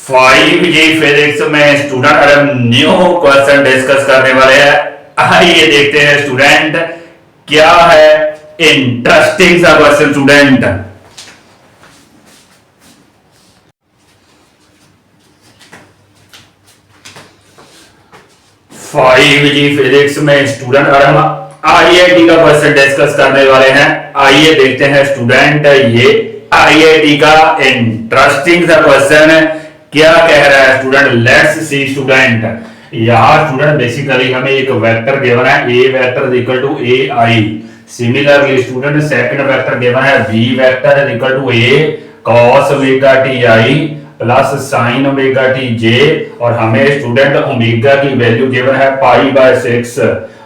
5G physics में student अगर new question discuss करने वाले हैं। आइए देखते हैं स्टूडेंट क्या है इंटरेस्टिंग सा क्वेश्चन स्टूडेंट। 5G फिजिक्स में स्टूडेंट अगर हम आईआईटी का क्वेश्चन डिस्कस करने वाले हैं। आइए देखते हैं स्टूडेंट ये आईआईटी का इंटरेस्टिंग सा क्वेश्चन है। क्या कह रहा है स्टूडेंट, लेट्स सी स्टूडेंट। यहां स्टूडेंट बेसिकली हमें एक वेक्टर गिवन है A vector equal to A I. Similarly student second vector given है B vector equal to A cos omega T I plus sine omega T J, और हमें student omega की value given है pi bye 6,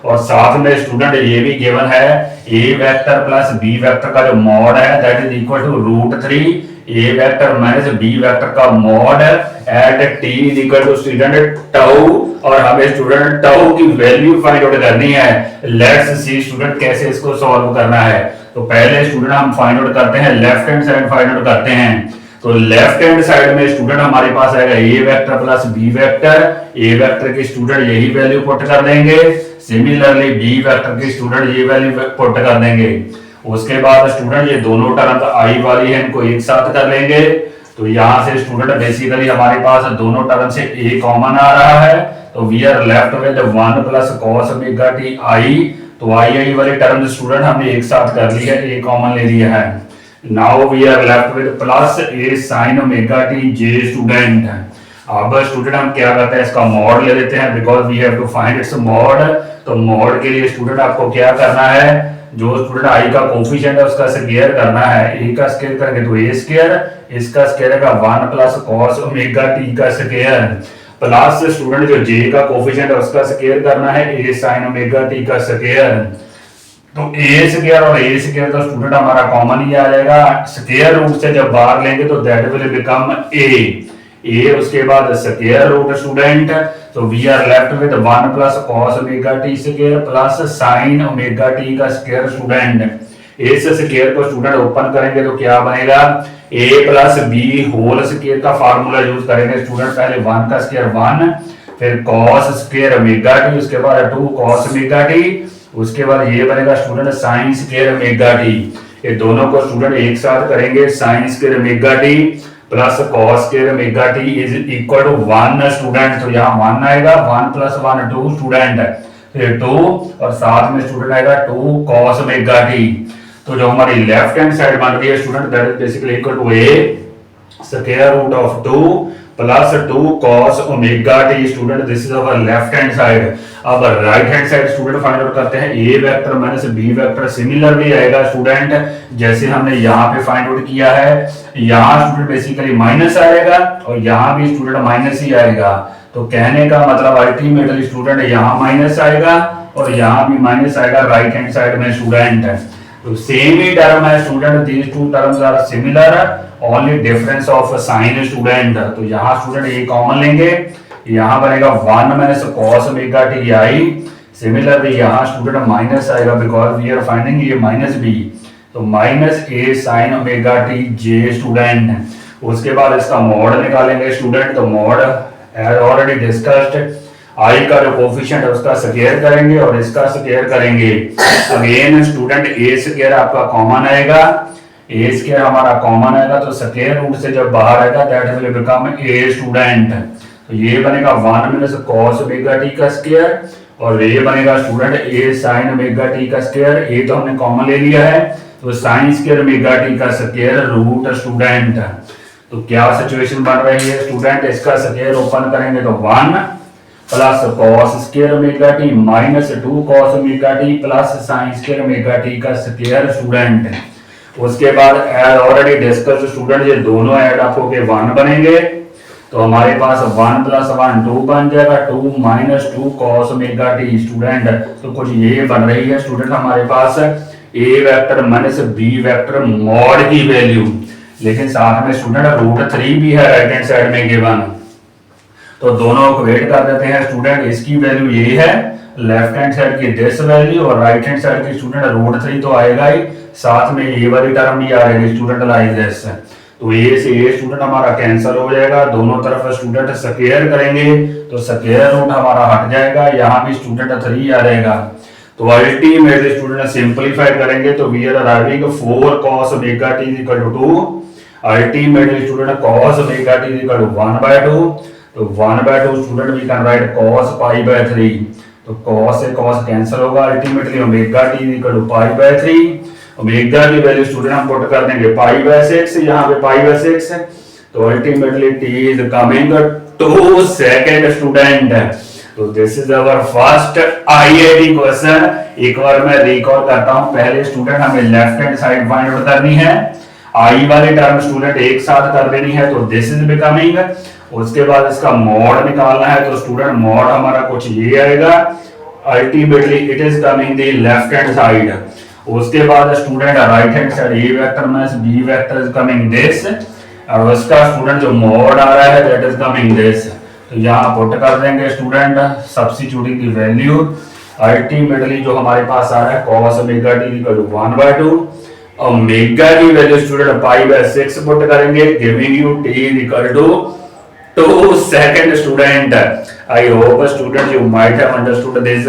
और साथ में student ये भी गिवन है A vector plus B vector का जो मॉड है that is equal to √3 A vector minus B vector का mod at T is equal to student tau, और हमें स्टूडेंट टाउ की वैल्यू फाइंड आउट करनी है। लेट्स सी स्टूडेंट कैसे इसको सॉल्व करना है। तो पहले स्टूडेंट हम फाइंड आउट करते हैं left hand side find out करते हैं। तो लेफ्ट हैंड साइड में स्टूडेंट हमारे पास आएगा ए वेक्टर प्लस बी वेक्टर। ए वेक्टर की स्टूडेंट यही वैल्यू पुट कर देंगे। सिमिलरली बी वेक्टर की स्टूडेंट ये वैल्यू पुट कर देंगे। उसके बाद स्टूडेंट ये दोनों टर्म आई वाली है इनको एक साथ कर लेंगे। तो यहां से स्टूडेंट बेसिकली हमारे पास दोनों टर्म से ए कॉमन आ रहा है। तो we are left with 1 plus cos omega T i. तो आई वाली टर्म स्टूडेंट हमने एक साथ कर ली है, ए कॉमन ले लिया है। Now we are left with plus a sine omega T j student. अब स्टूडेंट हम क्या करते हैं, इसका मॉड ले लेते हैं because we have to find its mod. तो मॉड के लिए स्टूडेंट आपको क्या करना है, जो स्टूडेंट आई का कोफिशिएंट है उसका स्क्वायर करना है। ए का स्क्वायर करेंगे तो ए स्क्वायर, इसका स्क्वायर का 1 प्लस कॉस ओमेगा टी का स्क्वायर प्लस स्टूडेंट जो जे का कोफिशिएंट है उसका स्क्वायर करना है ए साइन ओमेगा टी का स्क्वायर। तो ए स्क्वायर और ए स्क्वायर तो स्टूडेंट हमारा कॉमन ही आ जाएगा। स्क्वायर रूट से जब बाहर लेंगे तो दैट विल बिकम ए उसके बाद स्क्वायर रूट स्टूडेंट। तो we are left with 1 plus cos omega t square plus sine omega t का स्क्वायर स्टूडेंट। इस स्क्वायर को स्टूडेंट ओपन करेंगे तो क्या बनेगा, a plus b whole square का फार्मूला यूज करेंगे स्टूडेंट। पहले 1 का स्क्वायर 1, फिर कॉस स्क्वायर ओमेगा टी, उसके बाद 2 कॉस ओमेगा टी, उसके बाद ये बनेगा student sine square omega t. ये दोनों को स्टूडेंट एक साथ करेंगे, sine square omega t plus cos square omega t is equal to 1 student. तो यहाँ 1 आएगा, 1 प्लस 1 2 स्टूडेंट, फिर 2 और साथ में स्टूडेंट आएगा 2 कॉस ओमेगा टी। तो जो हमारी लेफ्ट हैंड साइड बन रही है student that is basically equal to a square root of 2 plus 2 cos omega T student. This is our left hand side. अब right hand side student find out करते हैं A vector minus B vector. Similarly आएगा student जैसे हमने यहाँ पे find out किया है। यहाँ स्टूडेंट बेसिकली माइनस आएगा और यहाँ भी स्टूडेंट माइनस ही आएगा। तो कहने का मतलब अल्टीमेटली स्टूडेंट यहाँ माइनस आएगा और यहाँ भी माइनस आएगा राइट हैंड साइड में स्टूडेंट। तो सेम ही टर्म है student, these two terms are similar, only difference of sign student. तो यहाँ स्टूडेंट ये कॉमन लेंगे, यहाँ बनेगा 1 minus cos omega T i. Similarly यहाँ स्टूडेंट माइनस आएगा बिकॉज वी आर फाइंडिंग ये माइनस बी। तो minus a sine omega T j student. उसके बाद इसका मॉड निकालेंगे स्टूडेंट। तो मॉड एज ऑलरेडी डिस्कस्ड, आई का जो कोफिशिएंट है उसका स्क्वायर करेंगे और इसका स्क्वायर करेंगे। अगेन स्टूडेंट ए स्क्वायर आपका कॉमन आएगा, ए स्क्वायर हमारा कॉमन आएगा तो स्क्वायर रूट से जब बाहर आएगा that will become a student. तो ये बनेगा 1 माइनस कॉस ओमेगा टी का स्क्वायर और ये बनेगा स्टूडेंट ए साइन ओमेगा टी का स्क्वायर। ए तो हमने कॉमन ले लिया है तो साइन स्क्वायर ओमेगा टी का स्क्वायर रूट स्टूडेंट। तो क्या सिचुएशन बन रही है स्टूडेंट, इसका स्क्वायर ओपन करेंगे तो 1 plus cos square omega T minus 2 cos omega t plus sign square omega t का स्क्वायर स्टूडेंट। उसके बाद एज ऑलरेडी डिस्कस स्टूडेंट ये दोनों ऐड अप होके 1 बनेंगे। तो हमारे पास 1 प्लस 1 2 बन जाएगा, 2 minus 2 cos omega T student. तो कुछ ये बन रही है स्टूडेंट हमारे पास A vector minus B vector mod की वैल्यू, लेकिन साथ में स्टूडेंट √3 भी है राइट हैंड साइड में गिवन। तो दोनों को वेट कर देते हैं स्टूडेंट। इसकी वैल्यू ये है लेफ्ट हैंड साइड की दिस वैल्यू और राइट हैंड साइड की स्टूडेंट √3 तो आएगा ही, साथ में ये वाली टर्म भी आ रही है स्टूडेंट लाइक दिस। तो ए से ए स्टूडेंट हमारा कैंसिल हो जाएगा, दोनों तरफ स्टूडेंट स्क्वायर करेंगे तो स्क्वायर रूट हमारा हट जाएगा, यहाँ भी स्टूडेंट 3 आ रहेगा। तो अल्टीमेटली स्टूडेंट सिंपलीफाई करेंगे तो we are arriving 4 cos omega t is equal to 2। Ultimately student cos omega t is equal to 1/2। तो 1/2 student we can write cos π/3। तो cos से cos कैंसिल होगा, ultimately omega t is equal to π/3। Omega की value student हम put कर देंगे π/6, यहाँ पे π/6 है। तो ultimately t is coming to second student. तो this is our first IIT question. एक बार मैं रिकॉल करता हूं, पहले स्टूडेंट हमें left hand side find out करनी है, आई वाली टर्म स्टूडेंट एक साथ कर देनी है, तो दिस इज बिकमिंग। उसके बाद इसका मॉड निकालना है, तो स्टूडेंट मॉड हमारा कुछ ये आएगा, ultimately it is coming the left hand side. उसके बाद student right hand side a vector minus B vector is coming this, और उसका स्टूडेंट जो मॉड आ रहा है दैट इज कमिंग दिस। तो यहाँ पुट कर देंगे स्टूडेंट सब्स्टिट्यूटिंग की वैल्यू, अल्टीमेटली जो हमारे पास आ रहा है cos omega t equal to 1/2, omega की वैल्यू स्टूडेंट π/6 पुट करेंगे, giving you t equal to 2 second student. I hope student you might have understood this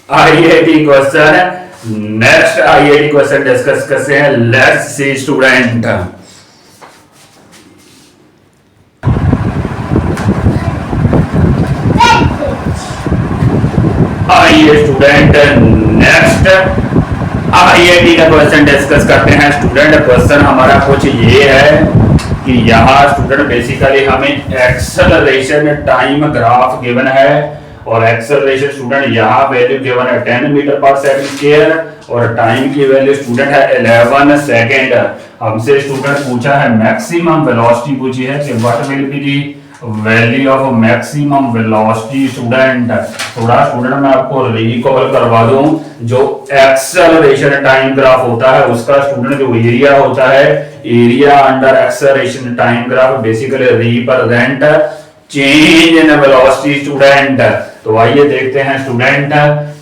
IIT question. Next IIT question discuss करते हैं, लेट्स सी स्टूडेंट। आइए student next IIT का question discuss करते हैं। Student question हमारा कुछ ये है कि यहाँ स्टूडेंट बेसिकली हमें एक्सेलरेशन टाइम ग्राफ गिवन है, और एक्सेलरेशन स्टूडेंट यहाँ वैल्यू गिवन है 10 मीटर पर सेकंड स्क्वायर, और टाइम की वैल्यू स्टूडेंट है 11 सेकंड। हमसे स्टूडेंट पूछा है मैक्सिमम वेलोसिटी पूछी है कि what will be the value of maximum velocity student. थोड़ा स्टूडेंट मैं आपको रिकॉल करवा दूं, जो एक्सेलरेशन टाइम ग्राफ होता है उसका स्टूडेंट जो एरिया होता है, area under acceleration time graph basically represent change in velocity student. तो आइए देखते हैं स्टूडेंट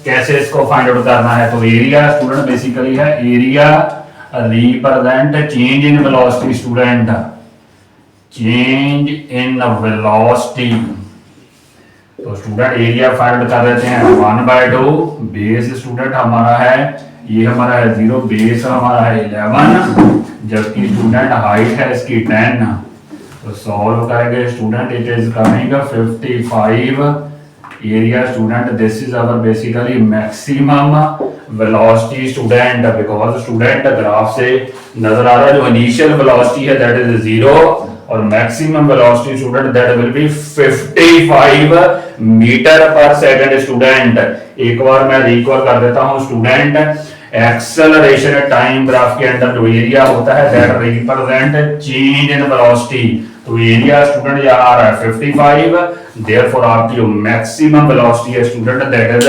कैसे इसको फाइंड आउट करना है। तो एरिया स्टूडेंट बेसिकली है area represent change in velocity student, change in velocity. तो स्टूडेंट एरिया फाइंड कर देते हैं 1/2, बेस स्टूडेंट हमारा है, ये हमारा है 0, बेस हमारा है 11, जबकि स्टूडेंट हाइट है इसकी 10। तो सॉल्व करेंगे student, it is coming 55 area student. This is our basically maximum velocity student, because student graph से नजर आ रहा है जो इनिशियल वेलोसिटी है दैट इज 0, और maximum velocity student that will be 55 meter पर सेकंड स्टूडेंट। एक बार मैं रिकॉल कर देता हूं स्टूडेंट, एक्सेलरेशन टाइम ग्राफ के अंदर जो एरिया होता है that represent change in velocity. तो एरिया स्टूडेंट यहाँ आ रहा है 55, देयरफॉर आपकी जो मैक्सिमम वेलोसिटी है स्टूडेंट दैट इज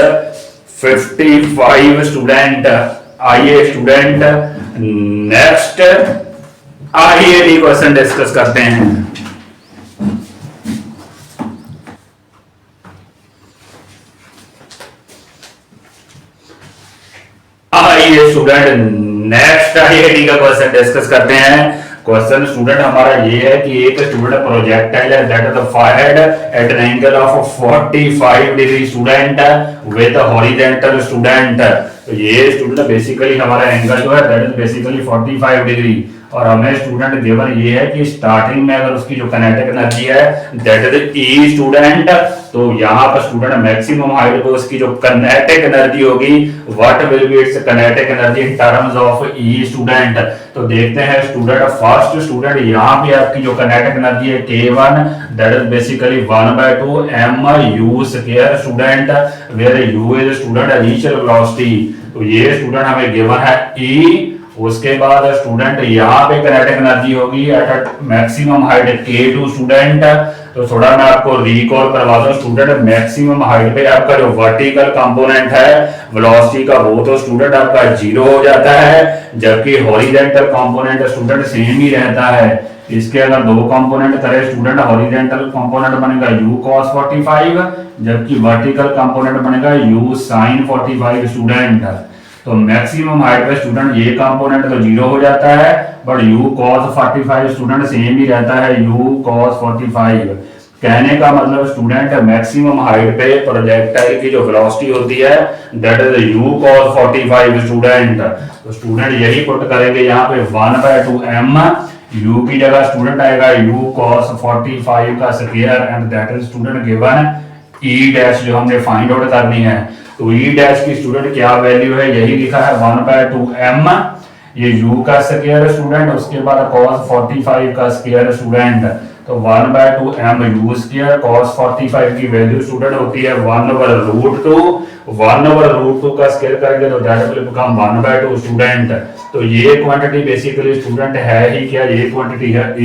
55 स्टूडेंट। आइए student next IIT question discuss करते हैं। आइए स्टूडेंट नेक्स्ट आईआईटी का क्वेश्चन डिस्कस करते हैं। क्वेश्चन स्टूडेंट हमारा ये है कि एक स्टूडेंट प्रोजेक्टाइल है that is fired eight an angle of 45 degree student with horizontal student. तो ये स्टूडेंट बेसिकली हमारा एंगल जो है दैट इज बेसिकली 45 डिग्री, और हमें स्टूडेंट गिवन ये है कि स्टार्टिंग में अगर उसकी जो काइनेटिक एनर्जी है दैट इज ई स्टूडेंट, तो यहाँ पर स्टूडेंट मैक्सिमम हाइट पे उसकी जो काइनेटिक एनर्जी होगी what will be it's kinetic energy in terms of E student. तो देखते हैं स्टूडेंट फर्स्ट स्टूडेंट यहाँ पे आपकी जो काइनेटिक एनर्जी है K1 that is basically 1/2 mu square student, where u is student initial velocity. तो ये स्टूडेंट हमें गिवन है E। उसके बाद स्टूडेंट यहाँ पे काइनेटिक एनर्जी होगी at maximum height K2 student. तो थोड़ा मैं आपको रिकॉल करवा दूं स्टूडेंट, मैक्सिमम हाइट पे आपका जो वर्टिकल कंपोनेंट है वेलोसिटी का वो तो स्टूडेंट आपका 0 हो जाता है, जबकि हॉरिजॉन्टल कंपोनेंट स्टूडेंट सेम ही रहता है। इसके अगर दो कंपोनेंट करें स्टूडेंट, हॉरिजॉन्टल कंपोनेंट बनेगा u cos 45, जबकि वर्टिकल कंपोनेंट बनेगा u sin 45 स्टूडेंट। तो मैक्सिमम हाइट पे स्टूडेंट ये कंपोनेंट तो 0 हो जाता है, but u cos 45 student same ही रहता है, u cos 45। कहने का मतलब स्टूडेंट मैक्सिमम हाइट पे प्रोजेक्टाइल की जो वेलोसिटी होती है that is u cos 45 student. तो स्टूडेंट यही पुट करेंगे यहाँ पे 1/2m, u की जगह स्टूडेंट आएगा u cos 45 का square and that is student given e dash जो हमने फाइंड आउट करनी है। तो e डैश की स्टूडेंट क्या वैल्यू है, यही लिखा है 1/2m, ये u का स्क्वायर स्टूडेंट, उसके बाद cos 45 का स्क्वायर स्टूडेंट। तो 1/2m u स्क्वायर cos 45 की वैल्यू स्टूडेंट होती है 1/√2, 1/√2 का स्क्वायर करेंगे तो दैट विल बिकम 1/2 स्टूडेंट। तो ये क्वांटिटी बेसिकली स्टूडेंट है ही क्या, ये क्वांटिटी है e,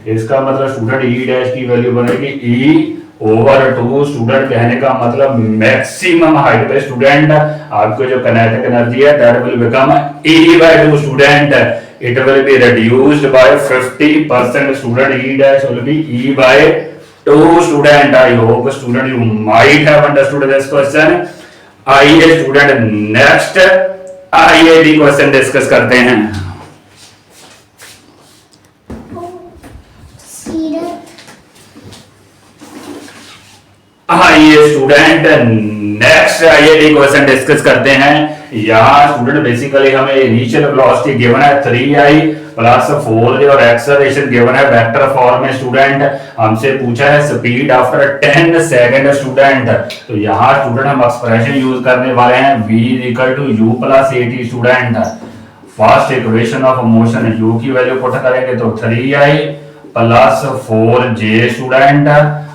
इसका मतलब स्टूडेंट e डैश की वैल्यू बनेगी e/2 स्टूडेंट। कहने का मतलब मैक्सिमम हाइट पे स्टूडेंट आपको जो काइनेटिक एनर्जी है that will become e/2 student, it will be reduced by 50% student, e dash will be e/2 student। I hope student you might have understood this question। आइए student next IIT question discuss करते हैं। आइए student next IIT question discuss करते हैं। यहाँ student basically हमें initial velocity given है 3i plus 4j और एक्सेलरेशन गिवन है वेक्टर फॉर्म में स्टूडेंट। हमसे पूछा है स्पीड आफ्टर 10 सेकंड स्टूडेंट। तो यहाँ स्टूडेंट हम एक्सप्रेशन यूज करने वाले हैं v = u + at student. First equation of motion u की वैल्यू पुट करेंगे तो 3i प्लस 4j स्टूडेंट,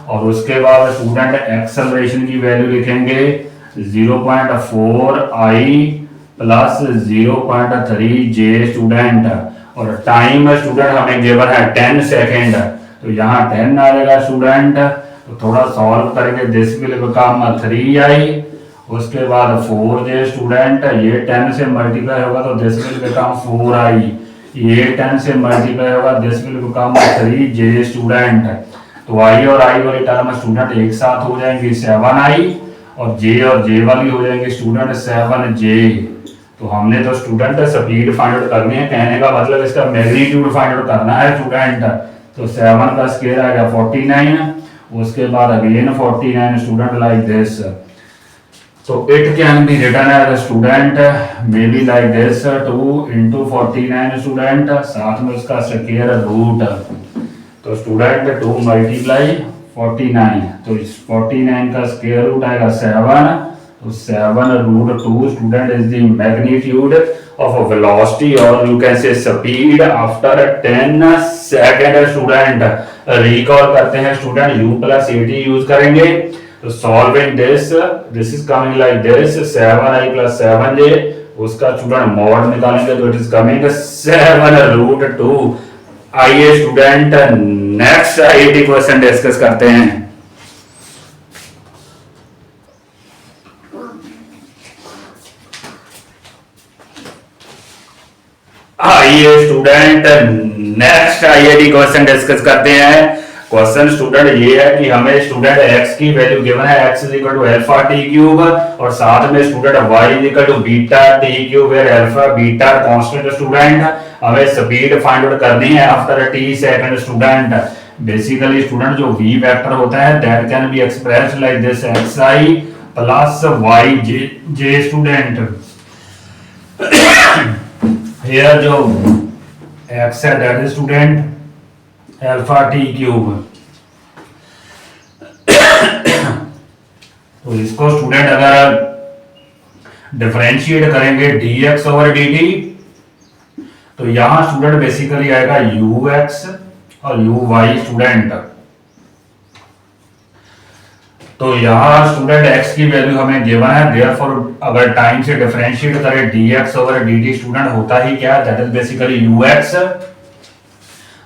और उसके बाद स्टूडेंट एक्सेलरेशन की वैल्यू लिखेंगे 0.4i प्लस 0.3j स्टूडेंट, और टाइम स्टूडेंट हमें गिवन है 10 सेकेंड। तो यहाँ 10 आ जाएगा स्टूडेंट। तो थोड़ा सॉल्व करेंगे, दिस विल बिकम 3i, उसके बाद 4j स्टूडेंट, ये 10 से मल्टीप्लाई होगा तो दिस विल बिकम 4i, ये 10 से मल्टीप्लाई होगा this will become 3j student. तो i और i वाली टर्म स्टूडेंट एक साथ हो जाएंगे 7i, और j वाली हो जाएंगे स्टूडेंट 7j। तो हमने तो स्टूडेंट स्पीड फाइंड आउट करनी है, कहने का मतलब इसका मैग्नीट्यूड फाइंड आउट करना है स्टूडेंट। तो 7 का स्क्वायर आएगा 49, उसके बाद again 49 student like this. So it can be written as student maybe like this 2 into 49 student, साथ में उसका स्क्वायर रूट। तो स्टूडेंट 2 मल्टीप्लाई 49, तो 49 का स्क्वायर रूट आएगा 7, तो 7√2 student is the magnitude of velocity और you can say speed after 10 second student. Recall करते हैं स्टूडेंट u + at यूज करेंगे। तो solving this is coming like this 7i + 7j, उसका स्टूडेंट मॉड निकालेंगे तो इट इज कमिंग 7√2। आइए student next IIT question discuss करते हैं। आइए student next IIT question discuss करते हैं। क्वेश्चन स्टूडेंट ये है कि हमें स्टूडेंट x की वैल्यू गिवन है x = α t³ और साथ में student y = βt³ where alpha beta constant student. हमें स्पीड फाइंड आउट करनी है after t second student. Basically student जो v वेक्टर होता है that can be expressed like this xi + yj student. Here जो x है that is student alpha t³। तो इसको स्टूडेंट अगर डिफरेंशिएट करेंगे dx/dt, तो यहां स्टूडेंट बेसिकली आएगा ux और uy स्टूडेंट। तो यहां स्टूडेंट x की वैल्यू हमें गिवन है, देयरफॉर अगर टाइम से डिफरेंशिएट करें dx/dt स्टूडेंट होता ही क्या, दैट इज बेसिकली ux।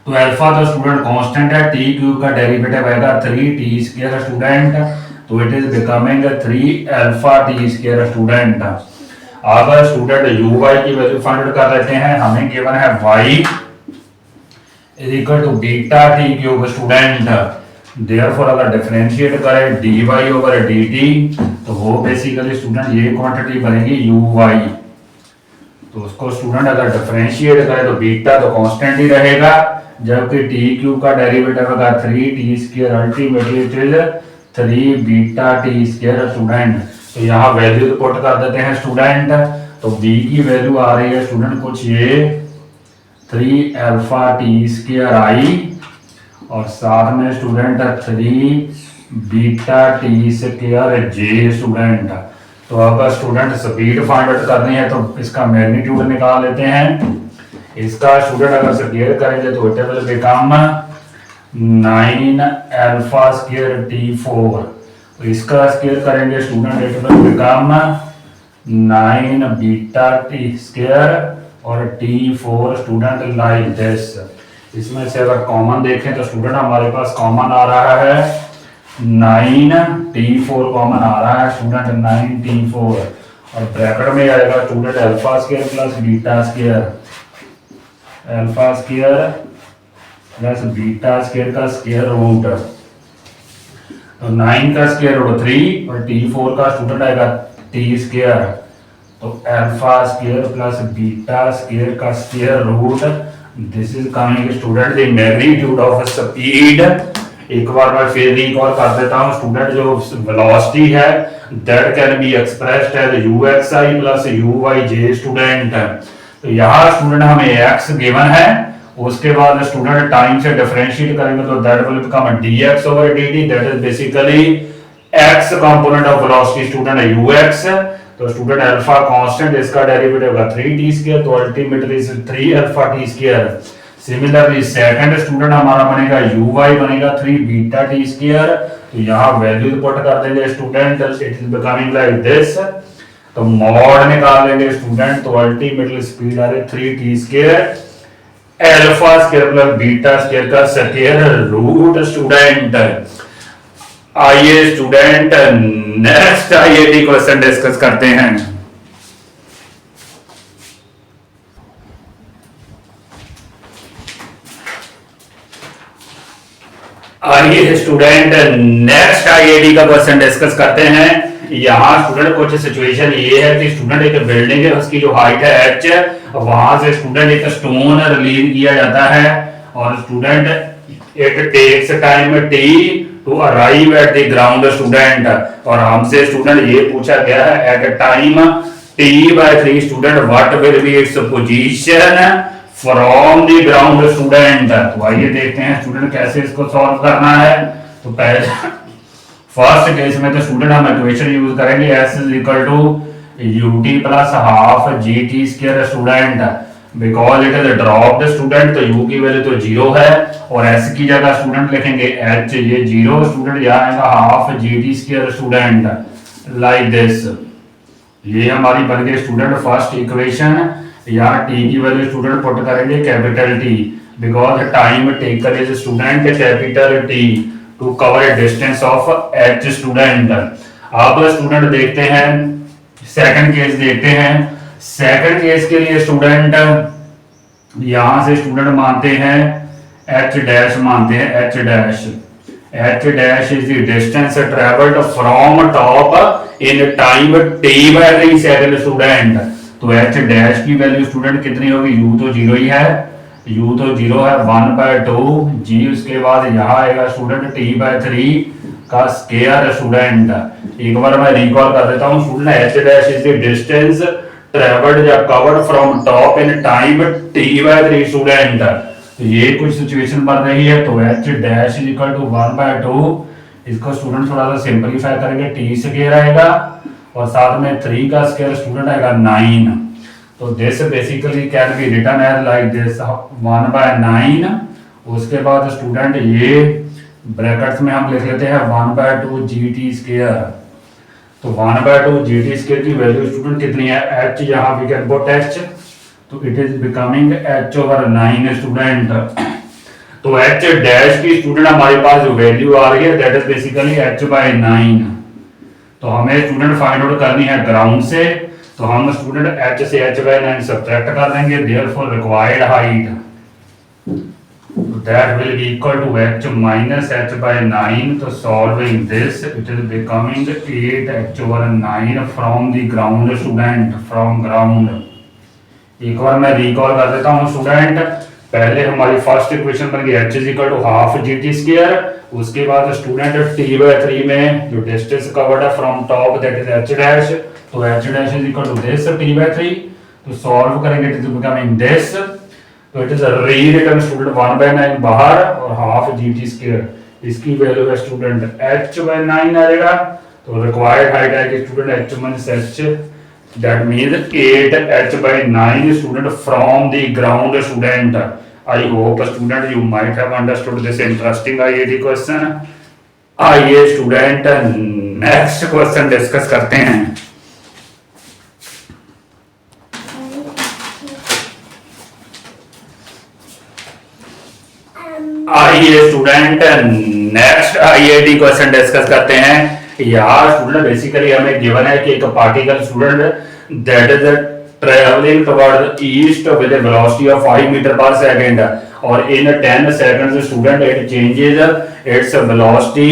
तो अल्फा तो स्टूडेंट कांस्टेंट है, t³ का डेरिवेटिव आएगा 3t² स्टूडेंट, तो it is becoming 3α t² student. अगर स्टूडेंट uy की वैल्यू फाइंड आउट कर लेते हैं, हमें गिवन है y = βt³ स्टूडेंट। देयरफॉर अगर डिफरेंशिएट करें dy/dt तो वो बेसिकली स्टूडेंट ये क्वांटिटी बनेगी uy। तो उसको स्टूडेंट अगर डिफरेंशिएट करे तो बीटा तो कांस्टेंट ही रहेगा, जबकि टी क्यूब का डेरिवेटिव होगा 3t² ultimately it is 3 beta T square student. तो यहाँ वैल्यू पुट कर देते हैं स्टूडेंट। तो b की वैल्यू आ रही है स्टूडेंट कुछ ये 3 अल्फा t² आई और साथ में स्टूडेंट 3 बीटा t² जे स्टूडेंट। तो अब स्टूडेंट स्पीड फाइंड आउट करनी है तो इसका मैग्नीट्यूड निकाल लेते हैं। इसका स्टूडेंट अगर स्क्वायर करेंगे तो it will become 9 alpha square t4। तो इसका स्क्वायर करेंगे student it will become 9 beta t² और t4 स्टूडेंट लाइक दिस। इसमें से अगर कॉमन देखें तो स्टूडेंट हमारे पास कॉमन आ रहा है 9t4 कॉमन आ रहा है स्टूडेंट 9t4 और ब्रैकेट में आएगा student alpha square plus beta square, alpha square plus beta square का स्क्वायर रूट। तो 9 का स्क्वायर रूट 3 और t4 का स्टूडेंट आएगा t²। तो alpha square plus beta square का square root, this is coming student the magnitude of speed. एक बार मैं फिर रिकॉल कर देता हूं स्टूडेंट, जो वेलोसिटी है that can be expressed as uxi plus uyj student. तो यहाँ स्टूडेंट हमें x गिवन है, उसके बाद स्टूडेंट टाइम से डिफरेंशिएट करेंगे तो that will become dx/dt, that is basically x component of velocity student ux। तो स्टूडेंट अल्फा कांस्टेंट, इसका डेरिवेटिव होगा 3t², तो ultimately 3 alpha t²। Similarly second student हमारा बनेगा uy बनेगा 3 बीटा t²। तो यहाँ वैल्यू पुट कर देंगे student, it is becoming like this. तो मॉड निकाल लेंगे स्टूडेंट, तो अल्टीमेटली स्पीड आ रही 3t² alpha square plus beta square का स्क्वायर रूट स्टूडेंट। आइए student next IIT question discuss करते हैं। आइए स्टूडेंट नेक्स्ट आईआईटी का क्वेश्चन डिस्कस करते हैं। यहाँ स्टूडेंट कुछ सिचुएशन ये है कि स्टूडेंट एक बिल्डिंग है, उसकी जो हाइट है h, वहां से स्टूडेंट एक स्टोन रिलीज किया जाता है और student it takes time t to arrive at the ground student. और हमसे स्टूडेंट ये पूछा गया है at time t/3 student what will be its position from the ground student. तो आइए देखते हैं स्टूडेंट कैसे इसको सॉल्व करना है। तो पहले फर्स्ट केस में तो स्टूडेंट हम इक्वेशन यूज करेंगे s is equal to ut plus half gt square student, because it is dropped student. तो u की वैल्यू तो 0 है और s की जगह स्टूडेंट लिखेंगे h, ये 0 स्टूडेंट, यहाँ आएगा half gt square student like this. ये हमारी बन गई स्टूडेंट फर्स्ट इक्वेशन। यहाँ t की वैल्यू स्टूडेंट पुट करेंगे capital T, because time taken is student capital T to cover a distance of h student. अब स्टूडेंट देखते हैं सेकंड केस देखते हैं। सेकंड केस के लिए स्टूडेंट यहां से स्टूडेंट मानते हैं h डैश, मानते हैं h dash. h dash is the distance travelled from top in time t/3 second student. तो h डैश की वैल्यू स्टूडेंट कितनी होगी, u तो 0 ही है, u तो 0 है 1/2 g, उसके बाद यहाँ आएगा स्टूडेंट t/3 का स्क्वायर स्टूडेंट। एक बार मैं रिकॉल कर देता हूँ student, h dash is the distance travelled या covered from top in time t/3 student. तो ये कुछ सिचुएशन बन रही है। तो h dash is equal to 1/2, इसको स्टूडेंट थोड़ा सा सिंपलीफाई करेंगे, t स्क्वायर आएगा और साथ में 3 का स्क्वायर स्टूडेंट आएगा 9। तो this basically can be written as like this 1/9। उसके बाद स्टूडेंट ये ब्रैकेट्स में हम लिख लेते हैं 1/2 gt स्क्वायर। तो 1/2 gt स्क्वायर की वैल्यू स्टूडेंट कितनी है, h, यहाँ वी कैन पुट h, तो it is becoming h/9 student. तो h डैश की स्टूडेंट हमारे पास जो वैल्यू आ रही है दैट इज बेसिकली h/9। तो हमें स्टूडेंट फाइंड आउट करनी है ग्राउंड से, तो हम स्टूडेंट h से h/9 सब्ट्रैक्ट कर देंगे, therefore required height that will be equal to h minus h/9. So solving this, it is becoming 8h/9 from the ground student, from ground एक बार मैं रिकॉल कर देता हूँ स्टूडेंट। पहले हमारी फर्स्ट इक्वेशन बन गई h is equal to half gt square. उसके बाद स्टूडेंट t/3 में जो डिस्टेंस कवर्ड है from top that is h dash, तो h dash is equal to this t/3। तो सॉल्व करेंगे इट इज बिकमिंग दिस, तो it is rewritten student 1/9 बाहर और हाफ gt स्क्वायर, इसकी वैल्यू है स्टूडेंट h/9 आ जाएगा। तो रिक्वायर्ड हाइट है कि student h minus h, that means 8h/9 student from the ground student. I hope student you might have understood this interesting IIT question. आइए student next question discuss करते हैं। आइए student next IIT question discuss करते हैं। यहाँ student basically हमें given है कि एक particle student that is travelling toward the east with a velocity of 5 metre पर सेकंड और in 10 seconds student it changes its velocity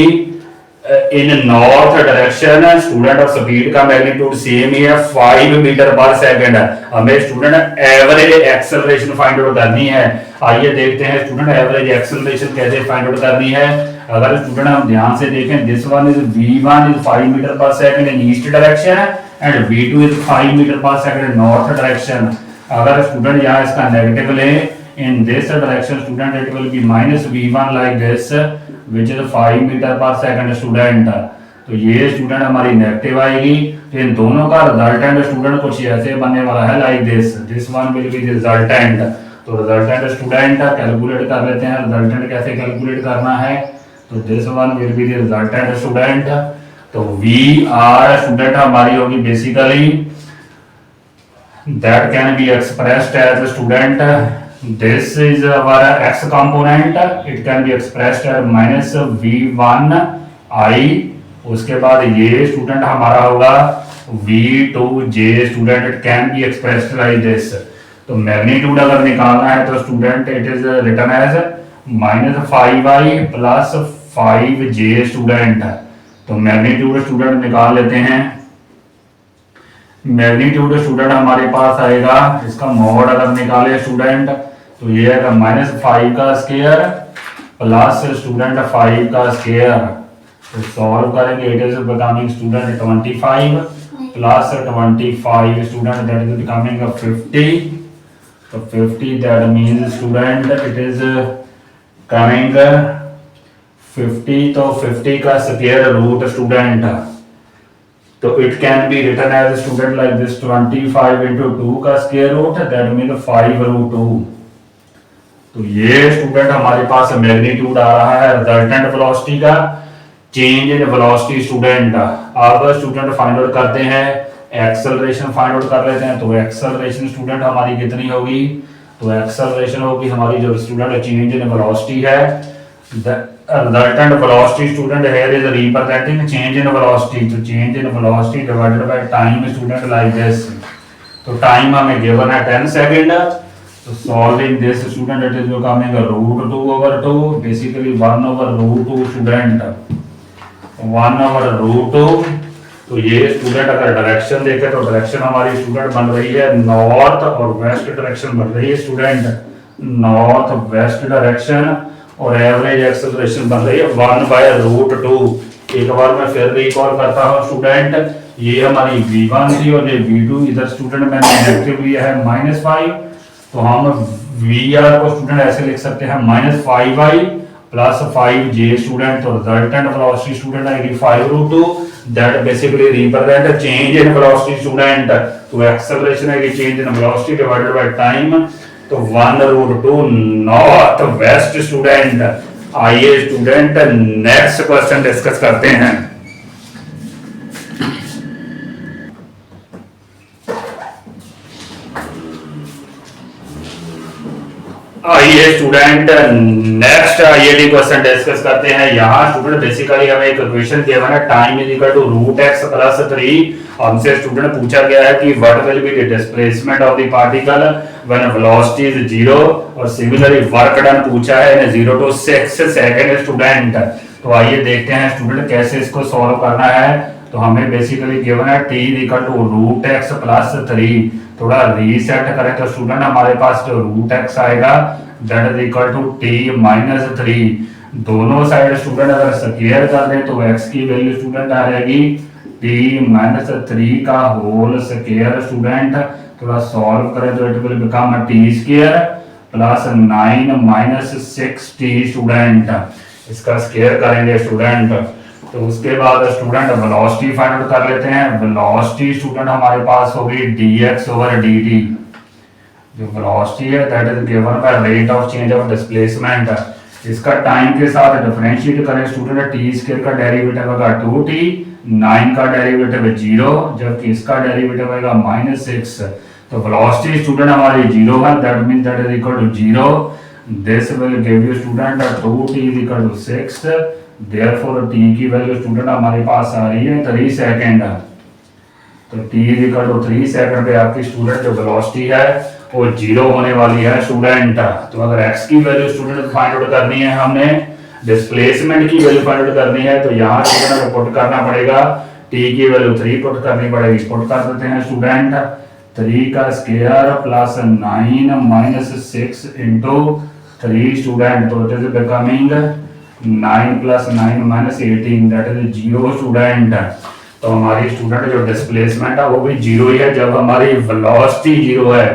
in north direction. Student और स्पीड का मैग्नीट्यूड सेम ही है 5 मीटर पर सेकंड। हमें student average acceleration find out करनी है। आइए देखते हैं स्टूडेंट एवरेज एक्सेलरेशन कैसे फाइंड आउट करनी है। अगर स्टूडेंट हम ध्यान से देखें, this one is v1 is 5 metre पर second in east direction and v2 is 5 metre पर सेकंड इन नॉर्थ डायरेक्शन। अगर स्टूडेंट यहाँ इसका नेगेटिव ले in this direction student it will be minus v1 like this which is 5 metre पर second student. तो ये student हमारी negative आएगी। तो इन दोनों का रिजल्टेंट स्टूडेंट कुछ ऐसे बनने वाला है like this one will be resultant. तो रिजल्टेंट स्टूडेंट कैलकुलेट कर लेते हैं। रिजल्टेंट कैसे कैलकुलेट करना है, तो this one will be resultant student. तो वी आर स्टूडेंट हमारी होगी basically that can be expressed as student this is our x component, it can be expressed as minus v1 I। उसके बाद ये स्टूडेंट हमारा होगा v2j student, it can be expressed like this. तो magnitude अगर निकालना है तो student it is written as minus 5i plus 5j student. तो मैग्नीट्यूड स्टूडेंट निकाल लेते हैं। मैग्नीट्यूड स्टूडेंट हमारे पास आएगा, इसका मॉड अगर निकाले स्टूडेंट तो ये आएगा माइनस 5 का स्क्वायर प्लस स्टूडेंट 5 का स्क्वायर। तो सॉल्व करेंगे it is becoming student 25 plus 25 student that is becoming 50। तो 50 that means student it is coming 50। तो 50 का स्क्वायर रूट स्टूडेंट, तो it can be written as student like this 25 into 2 का square root that means 5√2। तो ये student हमारे पास magnitude आ रहा है रिजल्टेंट वेलोसिटी का, चेंज इन वेलोसिटी स्टूडेंट। अब स्टूडेंट फाइंड आउट करते हैं, एक्सेलरेशन फाइंड आउट कर लेते हैं। तो एक्सेलरेशन स्टूडेंट हमारी कितनी होगी, तो एक्सेलरेशन होगी हमारी जो स्टूडेंट चेंज इन वेलोसिटी है resultant velocity student here is representing change in velocity। तो change in velocity divided by time student like this। तो time हमें given है 10 सेकंड। तो solving this student it is becoming √2/2 basically 1/√2 student 1/√2। तो ये student अगर direction देखें तो डायरेक्शन हमारी स्टूडेंट बन रही है नॉर्थ और वेस्ट डायरेक्शन बन रही है स्टूडेंट, नॉर्थ वेस्ट डायरेक्शन। और एवरेज एक्सेलरेशन बन रही है 1/√2। एक बार मैं फिर रिकॉल करता हूँ स्टूडेंट, ये हमारी v1 थी और ये v2, इधर स्टूडेंट मैंने नेगेटिव लिया है -5। तो हम vr को स्टूडेंट ऐसे लिख सकते हैं -5i प्लस 5j स्टूडेंट। तो रिजल्टेंट वेलोसिटी स्टूडेंट आएगी 5√2 that basically represent change in velocity student. तो एक्सेलरेशन आएगी change in velocity divided by time. तो 1/2 नॉर्थ वेस्ट स्टूडेंट। आइए स्टूडेंट नेक्स्ट क्वेश्चन डिस्कस करते हैं। आइए student next IIT question discuss करते हैं। यहाँ स्टूडेंट बेसिकली हमें एक इक्वेशन गिवन है time is equal to √x plus 3। हमसे स्टूडेंट पूछा गया है कि what will be the displacement of the particle when velocity is 0 और सिमिलरली वर्क डन पूछा है इन 0 to 6 सेकंड स्टूडेंट। तो आइए देखते हैं स्टूडेंट कैसे इसको सॉल्व करना है। तो हमें बेसिकली गिवन है t equal to √x plus 3। थोड़ा रीसेट करें तो स्टूडेंट हमारे पास जो रूट एक्स आएगा that is equal to t-3। दोनों साइड स्टूडेंट अगर स्क्वायर कर दें तो x की वैल्यू स्टूडेंट आ जाएगी t-3 का होल स्क्वायर स्टूडेंट। थोड़ा सॉल्व करें तो it will become t square plus 9 minus 6t student. इसका स्क्वायर करेंगे स्टूडेंट। तो उसके बाद स्टूडेंट वेलोसिटी फाइंड आउट कर लेते हैं। वेलोसिटी स्टूडेंट हमारे पास होगी dx ओवर dt। जो वेलोसिटी है that is given by rate of change of displacement. इसका टाइम के साथ डिफरेंशिएट करें स्टूडेंट। टी स्क्वायर का डेरिवेटिव होगा 2t, 9 का डेरिवेटिव 0, जबकि इसका डेरिवेटिव होगा -6। तो वेलोसिटी स्टूडेंट हमारी 0 है, that means that is equal to 0। This will give you student 2t is equal to 6। Therefore t की वैल्यू स्टूडेंट हमारे पास आ रही है 3 सेकंड। तो t is equal to 3 second पे आपकी स्टूडेंट जो वेलोसिटी है वो 0 होने वाली है स्टूडेंट। तो अगर x की वैल्यू स्टूडेंट फाइंड आउट करनी है, हमने डिस्प्लेसमेंट की वैल्यू फाइंड आउट करनी है, तो यहाँ स्टूडेंट को पुट करना पड़ेगा। t की वैल्यू 3 पुट करनी पड़ेगी। पुट कर देते हैं स्टूडेंट। 3 का square plus 9 minus 6 into 3 student. तो it is becoming 9 plus 9 minus 18 that is 0 student. तो हमारी स्टूडेंट जो डिस्प्लेसमेंट है वो भी 0 ही है जब हमारी वेलोसिटी 0 है।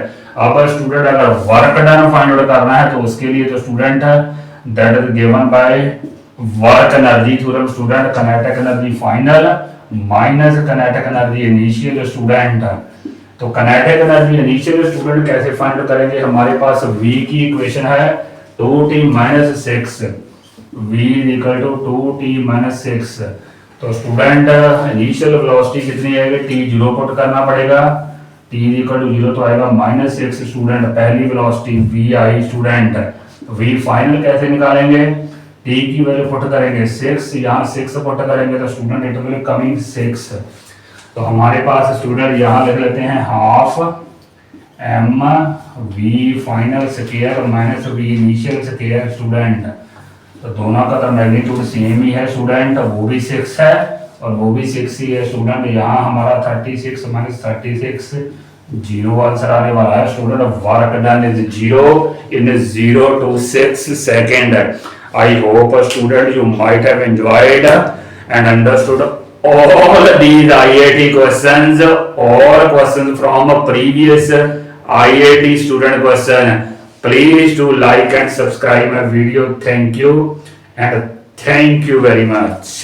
अब स्टूडेंट अगर वर्क डन फाइंड आउट करना है तो उसके लिए तो student that is given by work energy theorem student. Kinetic energy final minus kinetic energy initial student. तो काइनेटिक एनर्जी इनिशियल स्टूडेंट कैसे फाइंड आउट करेंगे? हमारे पास v की इक्वेशन है 2t minus 6, v equal to 2t minus 6। तो student initial velocity कितनी आएगी? t 0 पुट करना पड़ेगा। t इक्वल टू 0 तो आएगा -6 स्टूडेंट। पहली velocity v I student. v final कैसे निकालेंगे? t की वैल्यू पुट करेंगे 6, यहाँ 6 पुट करेंगे तो स्टूडेंट इट विल कमिंग 6। तो हमारे पास स्टूडेंट यहाँ लिख लेते हैं half m v final square minus v initial square student. तो दोनों का तो मैग्नीट्यूड सेम ही है स्टूडेंट, वो भी 6 है और वो भी 6 ही है स्टूडेंट। यहाँ हमारा 36 माइनस 36 0 आंसर आने वाला है student. Work done is 0 in 0 to 6 second. I hope student you might have enjoyed and understood all these IIT questions, all questions from a previous IIT student question. Please do like and subscribe my video. Thank you and thank you very much.